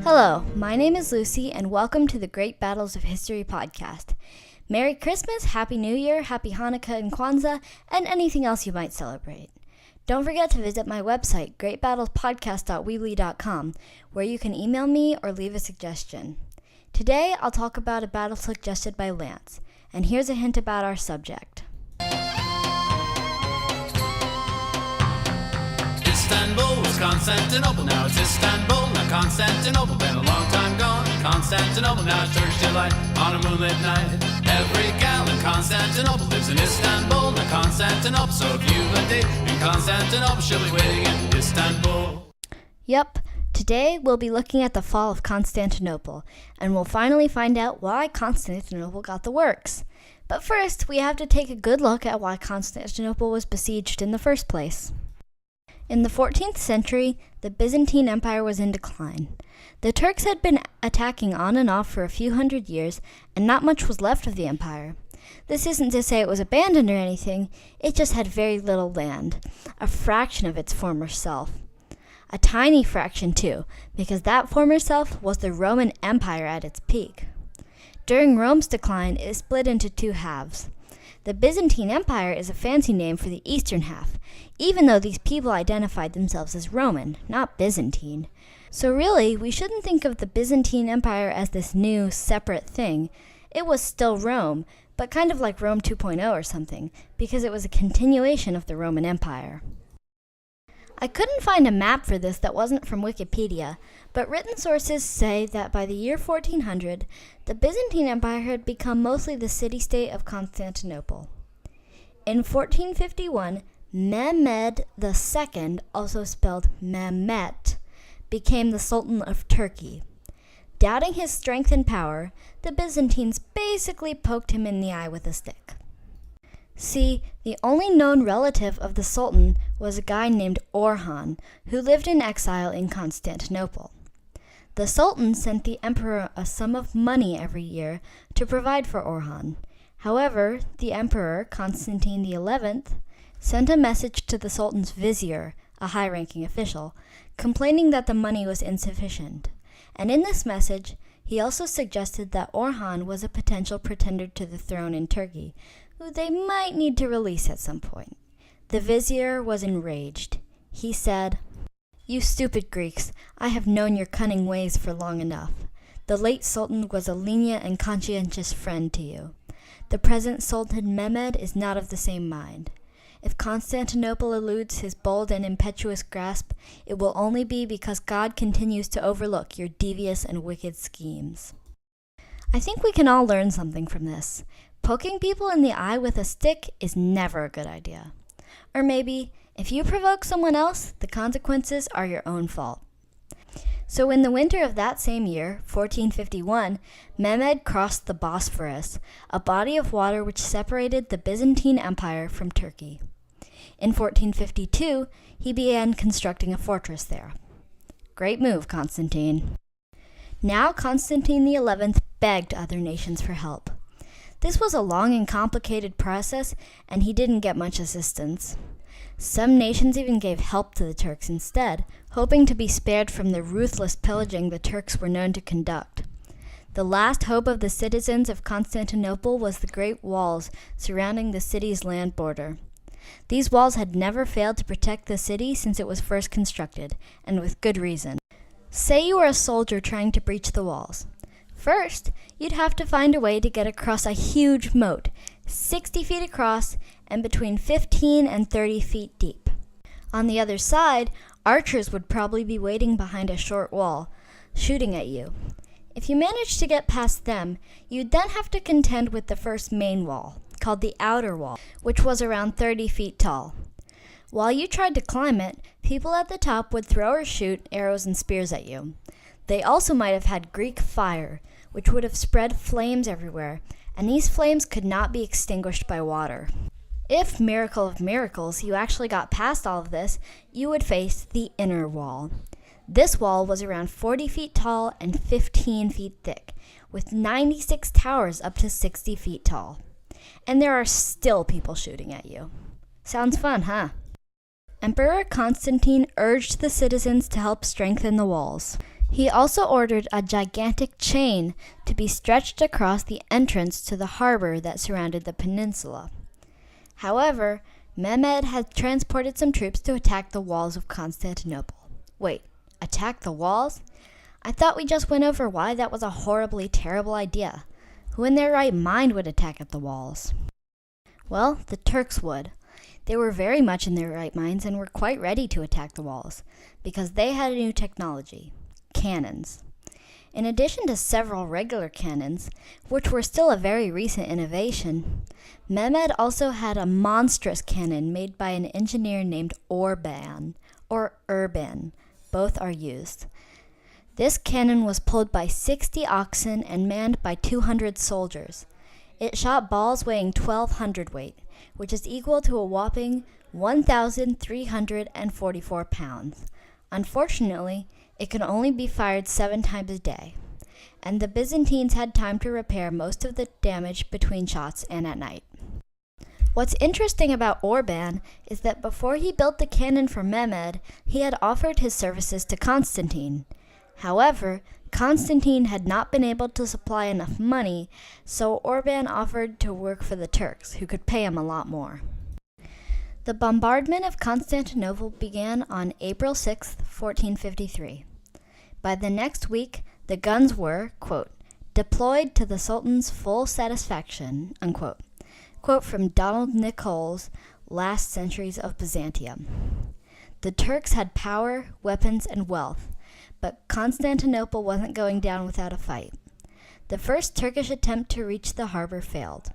Hello, my name is Lucy, and welcome to the Great Battles of History podcast. Merry Christmas, Happy New Year, Happy Hanukkah and Kwanzaa, and anything else you might celebrate. Don't forget to visit my website, greatbattlespodcast.weebly.com, where you can email me or leave a suggestion. Today, I'll talk about a battle suggested by Lance, and here's a hint about our subject. Istanbul was Constantinople, now it's Istanbul, not Constantinople, been a long time gone. Constantinople, now it's Turkish delight on a moonlit night. Every gal in Constantinople lives in Istanbul, not Constantinople, so if you've a date in Constantinople, she'll be waiting in Istanbul. Yep, today we'll be looking at the Fall of Constantinople, and we'll finally find out why Constantinople got the works. But first, we have to take a good look at why Constantinople was besieged in the first place. In the 14th century, the Byzantine Empire was in decline. The Turks had been attacking on and off for a few hundred years, and not much was left of the empire. This isn't to say it was abandoned or anything, it just had very little land, a fraction of its former self. A tiny fraction too, because that former self was the Roman Empire at its peak. During Rome's decline, it split into two halves. The Byzantine Empire is a fancy name for the eastern half, even though these people identified themselves as Roman, not Byzantine. So really, we shouldn't think of the Byzantine Empire as this new, separate thing. It was still Rome, but kind of like Rome 2.0 or something, because it was a continuation of the Roman Empire. I couldn't find a map for this that wasn't from Wikipedia, but written sources say that by the year 1400, the Byzantine Empire had become mostly the city-state of Constantinople. In 1451, Mehmet II, also spelled Mehmet, became the Sultan of Turkey. Doubting his strength and power, the Byzantines basically poked him in the eye with a stick. See, the only known relative of the Sultan was a guy named Orhan, who lived in exile in Constantinople. The Sultan sent the emperor a sum of money every year to provide for Orhan. However, the emperor, Constantine XI, sent a message to the Sultan's vizier, a high-ranking official, complaining that the money was insufficient. And in this message, he also suggested that Orhan was a potential pretender to the throne in Turkey, who they might need to release at some point. The vizier was enraged. He said, "You stupid Greeks, I have known your cunning ways for long enough. The late Sultan was a lenient and conscientious friend to you. The present Sultan Mehmed is not of the same mind. If Constantinople eludes his bold and impetuous grasp, it will only be because God continues to overlook your devious and wicked schemes." I think we can all learn something from this. Poking people in the eye with a stick is never a good idea. Or maybe, if you provoke someone else, the consequences are your own fault. So in the winter of that same year, 1451, Mehmed crossed the Bosphorus, a body of water which separated the Byzantine Empire from Turkey. In 1452, he began constructing a fortress there. Great move, Constantine. Now Constantine XI begged other nations for help. This was a long and complicated process, and he didn't get much assistance. Some nations even gave help to the Turks instead, hoping to be spared from the ruthless pillaging the Turks were known to conduct. The last hope of the citizens of Constantinople was the great walls surrounding the city's land border. These walls had never failed to protect the city since it was first constructed, and with good reason. Say you were a soldier trying to breach the walls. First, you'd have to find a way to get across a huge moat, 60 feet across and between 15 and 30 feet deep. On the other side, archers would probably be waiting behind a short wall, shooting at you. If you managed to get past them, you'd then have to contend with the first main wall, called the outer wall, which was around 30 feet tall. While you tried to climb it, people at the top would throw or shoot arrows and spears at you. They also might have had Greek fire, which would have spread flames everywhere, and these flames could not be extinguished by water. If, miracle of miracles, you actually got past all of this, you would face the inner wall. This wall was around 40 feet tall and 15 feet thick, with 96 towers up to 60 feet tall. And there are still people shooting at you. Sounds fun, huh? Emperor Constantine urged the citizens to help strengthen the walls. He also ordered a gigantic chain to be stretched across the entrance to the harbor that surrounded the peninsula. However, Mehmet had transported some troops to attack the walls of Constantinople. Wait, attack the walls? I thought we just went over why that was a horribly terrible idea. Who in their right mind would attack at the walls? Well, the Turks would. They were very much in their right minds and were quite ready to attack the walls, because they had a new technology: cannons. In addition to several regular cannons, which were still a very recent innovation, Mehmed also had a monstrous cannon made by an engineer named Orban, or Urban. Both are used. This cannon was pulled by 60 oxen and manned by 200 soldiers. It shot balls weighing 1,200 weight, which is equal to a whopping 1,344 pounds. Unfortunately, it could only be fired 7 times a day, and the Byzantines had time to repair most of the damage between shots and at night. What's interesting about Orban is that before he built the cannon for Mehmed, he had offered his services to Constantine. However, Constantine had not been able to supply enough money, so Orban offered to work for the Turks, who could pay him a lot more. The bombardment of Constantinople began on April 6, 1453. By the next week, the guns were, quote, deployed to the Sultan's full satisfaction, unquote. Quote from Donald Nicholl's Last Centuries of Byzantium. The Turks had power, weapons, and wealth, but Constantinople wasn't going down without a fight. The first Turkish attempt to reach the harbor failed,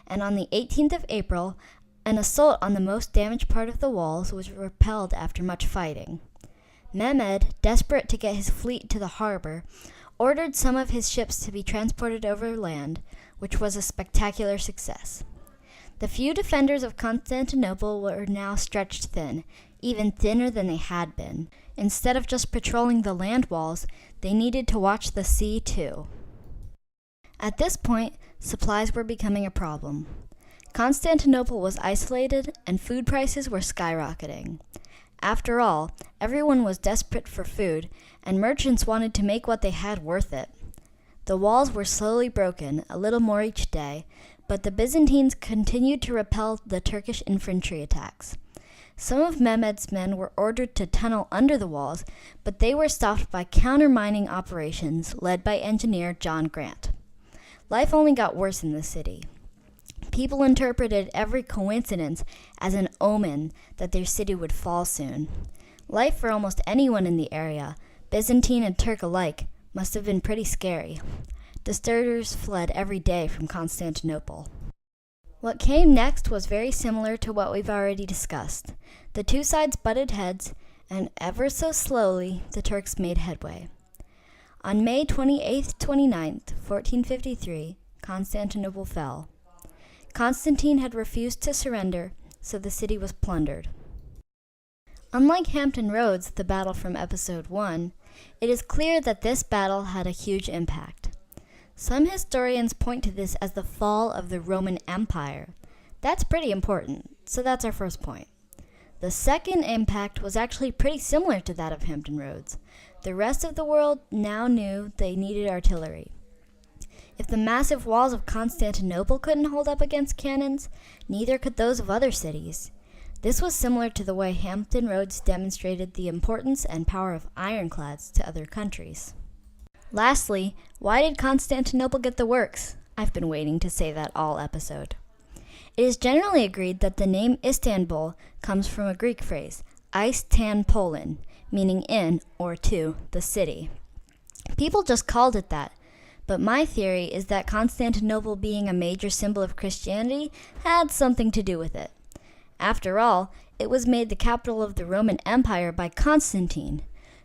and on the 18th of April, an assault on the most damaged part of the walls was repelled after much fighting. Mehmed, desperate to get his fleet to the harbor, ordered some of his ships to be transported over land, which was a spectacular success. The few defenders of Constantinople were now stretched thin, even thinner than they had been. Instead of just patrolling the land walls, they needed to watch the sea too. At this point, supplies were becoming a problem. Constantinople was isolated and food prices were skyrocketing. After all, everyone was desperate for food, and merchants wanted to make what they had worth it. The walls were slowly broken, a little more each day, but the Byzantines continued to repel the Turkish infantry attacks. Some of Mehmed's men were ordered to tunnel under the walls, but they were stopped by countermining operations led by engineer John Grant. Life only got worse in the city. People interpreted every coincidence as an omen that their city would fall soon. Life for almost anyone in the area, Byzantine and Turk alike, must have been pretty scary. Deserters fled every day from Constantinople. What came next was very similar to what we've already discussed. The two sides butted heads, and ever so slowly, the Turks made headway. On May 28-29, 1453, Constantinople fell. Constantine had refused to surrender, so the city was plundered. Unlike Hampton Roads, the battle from episode 1, it is clear that this battle had a huge impact. Some historians point to this as the fall of the Roman Empire. That's pretty important, so that's our first point. The second impact was actually pretty similar to that of Hampton Roads. The rest of the world now knew they needed artillery. If the massive walls of Constantinople couldn't hold up against cannons, neither could those of other cities. This was similar to the way Hampton Roads demonstrated the importance and power of ironclads to other countries. Lastly, why did Constantinople get the works? I've been waiting to say that all episode. It is generally agreed that the name Istanbul comes from a Greek phrase, Eistan Polin, meaning in, or to, the city. People just called it that, but my theory is that Constantinople being a major symbol of Christianity had something to do with it. After all, it was made the capital of the Roman Empire by Constantine,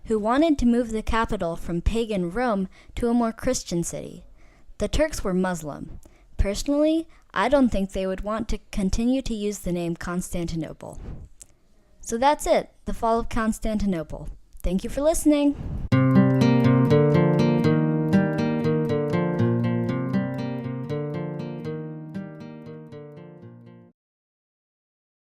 who wanted to move the capital from pagan Rome to a more Christian city. The Turks were Muslim. Personally, I don't think they would want to continue to use the name Constantinople. So that's it, the fall of Constantinople. Thank you for listening.